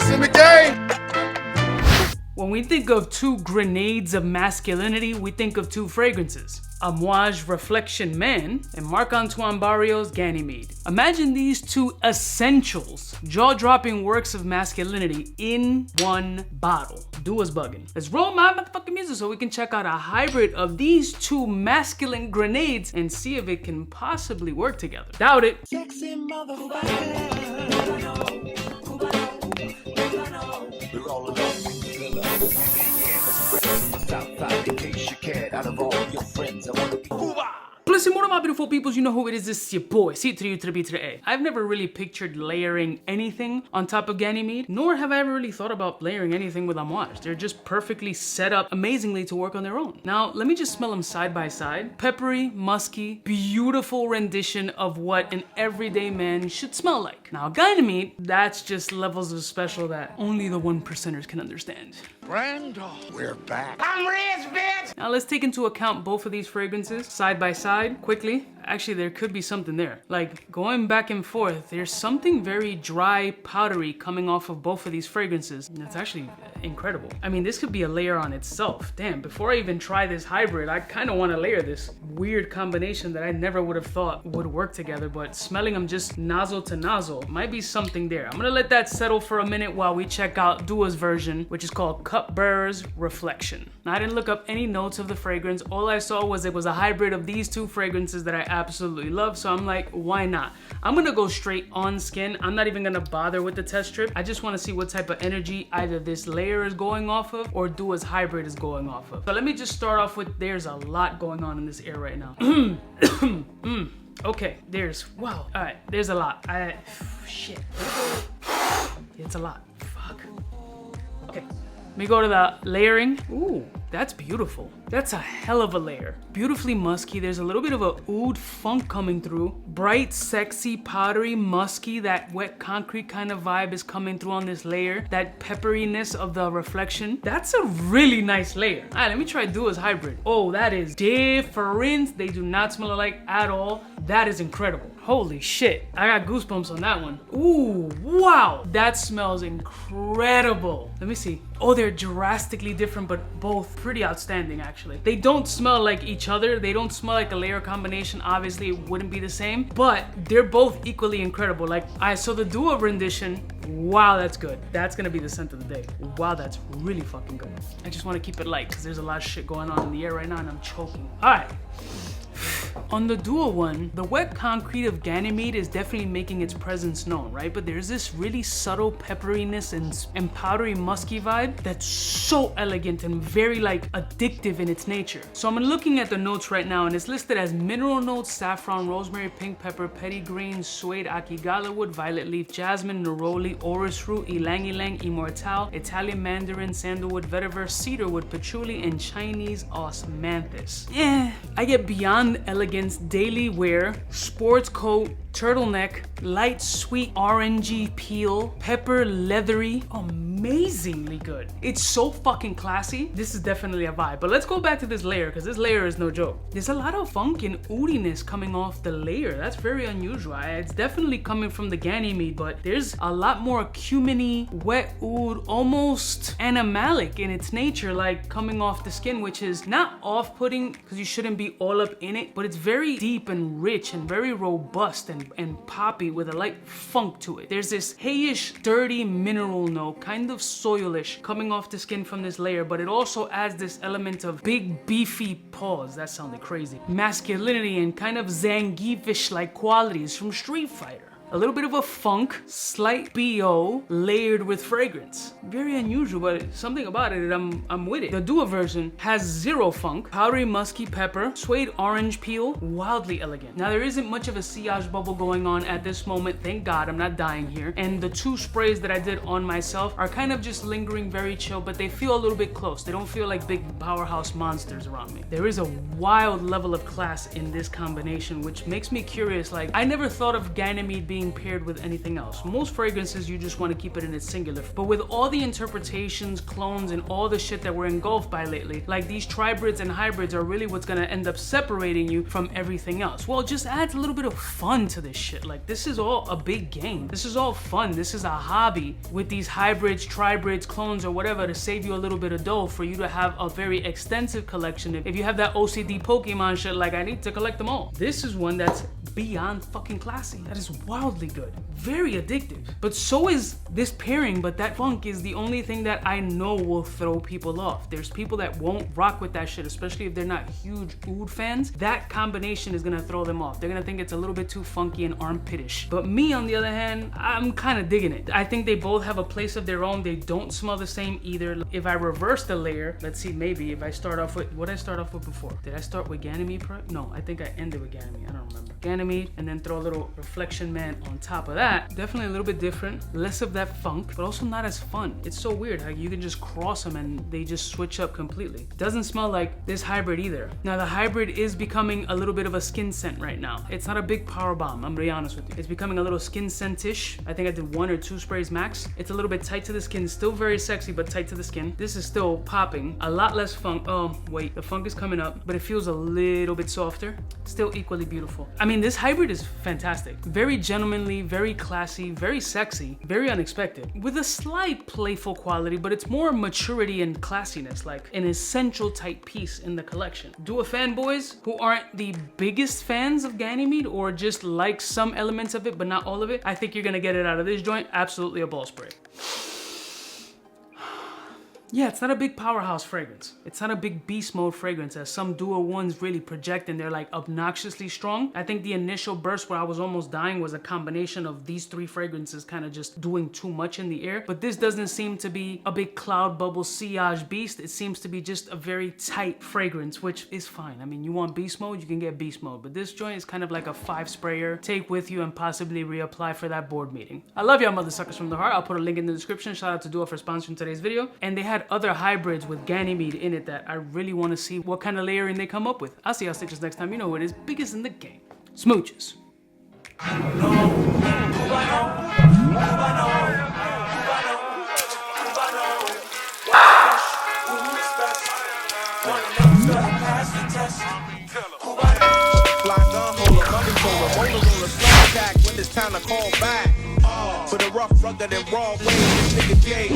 It's in the game. When we think of two grenades of masculinity, we think of two fragrances. Amouage Reflection Man and Marc-Antoine Barrios Ganymede. Imagine these two essentials, jaw-dropping works of masculinity in one bottle. Do us bugging. Let's roll my motherfucking music so we can check out a hybrid of these two masculine grenades and see if it can possibly work together. Doubt it. Sexy motherfucker. Listen, one of my beautiful peoples, you know who it is. This is your boy, C to the U to the B to the A. I've never really pictured layering anything on top of Ganymede, nor have I ever really thought about layering anything with Amouage. They're just perfectly set up amazingly to work on their own. Now, let me just smell them side by side. Peppery, musky, beautiful rendition of what an everyday man should smell like. Now, Ganymede, that's just levels of special that only the 1%ers can understand. Randall, we're back. I'm rich, bitch. Now let's take into account both of these fragrances side by side quickly. Actually, there could be something there. Like going back and forth, there's something very dry, powdery coming off of both of these fragrances. And it's actually incredible. I mean, this could be a layer on itself. Damn, before I even try this hybrid, I kind of want to layer this weird combination that I never would have thought would work together, but smelling them just nozzle to nozzle might be something there. I'm gonna let that settle for a minute while we check out Dua's version, which is called Cupbearer's Reflection. Now, I didn't look up any notes of the fragrance. All I saw was it was a hybrid of these two fragrances that I absolutely love, so I'm like, why not? I'm gonna go straight on skin. I'm not even gonna bother with the test strip. I just wanna see what type of energy either this layer is going off of or Dua's hybrid is going off of. So let me just start off with, there's a lot going on in this air right now. Okay, wow. All right, there's a lot. Shit. It's a lot, fuck. Okay, let me go to the layering. Ooh, that's beautiful. That's a hell of a layer. Beautifully musky. There's a little bit of a oud funk coming through. Bright, sexy, powdery, musky, that wet concrete kind of vibe is coming through on this layer. That pepperiness of the reflection. That's a really nice layer. All right, let me try Dua's hybrid. Oh, that is different. They do not smell alike at all. That is incredible. Holy shit, I got goosebumps on that one. Ooh, wow, that smells incredible. Let me see. Oh, they're drastically different, but both pretty outstanding, actually. They don't smell like each other. They don't smell like a layer combination. Obviously, it wouldn't be the same, but they're both equally incredible. Like, so the Dua rendition, wow, that's good. That's gonna be the scent of the day. Wow, that's really fucking good. I just wanna keep it light because there's a lot of shit going on in the air right now and I'm choking. All right. On the Dua one, the wet concrete of Ganymede is definitely making its presence known, right? But there's this really subtle pepperiness and powdery musky vibe that's so elegant and very like addictive in its nature. So I'm looking at the notes right now and it's listed as mineral notes, saffron, rosemary, pink pepper, petitgrain, suede, akigala wood, violet leaf, jasmine, neroli, orris root, ylang ylang, immortelle, Italian mandarin, sandalwood, vetiver, cedarwood, patchouli, and Chinese osmanthus. I get beyond elegance, daily wear, sports coat, turtleneck, light sweet orangey peel, pepper leathery, amazingly good. It's so fucking classy. This is definitely a vibe. But let's go back to this layer because this layer is no joke. There's a lot of funk and oudiness coming off the layer. That's very unusual. It's definitely coming from the Ganymede, but there's a lot more cuminy, wet oud, almost animalic in its nature, like coming off the skin, which is not off-putting because you shouldn't be all up in it, but it's very deep and rich and very robust and poppy with a light funk to it. There's this hayish, dirty mineral note, kind of soilish, coming off the skin from this layer, but it also adds this element of big, beefy paws. That sounded crazy. Masculinity and kind of Zangief-like qualities from Street Fighter. A little bit of a funk, slight BO, layered with fragrance. Very unusual, but something about it, I'm with it. The Dua version has zero funk, powdery musky pepper, suede orange peel, wildly elegant. Now there isn't much of a sillage bubble going on at this moment, thank God, I'm not dying here. And the two sprays that I did on myself are kind of just lingering very chill, but they feel a little bit close. They don't feel like big powerhouse monsters around me. There is a wild level of class in this combination, which makes me curious. Like, I never thought of Ganymede being being paired with anything else. Most fragrances, you just want to keep it in its singular. But with all the interpretations, clones, and all the shit that we're engulfed by lately, like these tribrids and hybrids are really what's gonna end up separating you from everything else. Well, it just adds a little bit of fun to this shit. Like, this is all a big game. This is all fun. This is a hobby with these hybrids, tribrids, clones, or whatever to save you a little bit of dough for you to have a very extensive collection. If you have that OCD Pokemon shit, like I need to collect them all. This is one that's beyond fucking classy. That is wildly good. Very addictive. But so is this pairing, but that funk is the only thing that I know will throw people off. There's people that won't rock with that shit, especially if they're not huge oud fans. That combination is gonna throw them off. They're gonna think it's a little bit too funky and armpitish. But me, on the other hand, I'm kind of digging it. I think they both have a place of their own. They don't smell the same either. If I reverse the layer, let's see, maybe if I start off with, what did I start off with before? Did I start with Ganymede? No, I think I ended with Ganymede. I don't remember. Ganymede, and then throw a little Reflection Man on top of that. Definitely a little bit different. Less of that funk, but also not as fun. It's so weird how you can just cross them and they just switch up completely. Doesn't smell like this hybrid either. Now the hybrid is becoming a little bit of a skin scent right now. It's not a big power bomb, I'm gonna be honest with you. It's becoming a little skin scent-ish. I think I did 1 or 2 sprays max. It's a little bit tight to the skin, still very sexy, but tight to the skin. This is still popping. A lot less funk. Oh, wait, the funk is coming up, but it feels a little bit softer. Still equally beautiful. I mean, this hybrid is fantastic. Very gentlemanly, very classy, very sexy, very unexpected. With a slight playful quality, but it's more maturity and classiness, like an essential type piece in the collection. Do a fanboys who aren't the biggest fans of Ganymede or just like some elements of it, but not all of it, I think you're gonna get it out of this joint. Absolutely a ball spray. Yeah, it's not a big powerhouse fragrance. It's not a big beast mode fragrance as some duo ones really project and they're like obnoxiously strong. I think the initial burst where I was almost dying was a combination of these 3 fragrances kind of just doing too much in the air. But this doesn't seem to be a big cloud bubble sillage beast. It seems to be just a very tight fragrance, which is fine. I mean, you want beast mode, you can get beast mode. But this joint is kind of like a 5 sprayer. Take with you and possibly reapply for that board meeting. I love y'all mother suckers from the heart. I'll put a link in the description. Shout out to Duo for sponsoring today's video. And they had other hybrids with Ganymede in it that I really want to see what kind of layering they come up with. I'll see y'all stitches next time. You know what it is, biggest in the game. Smooches. When it's time to call back for the rough, rugged, and raw way, this nigga J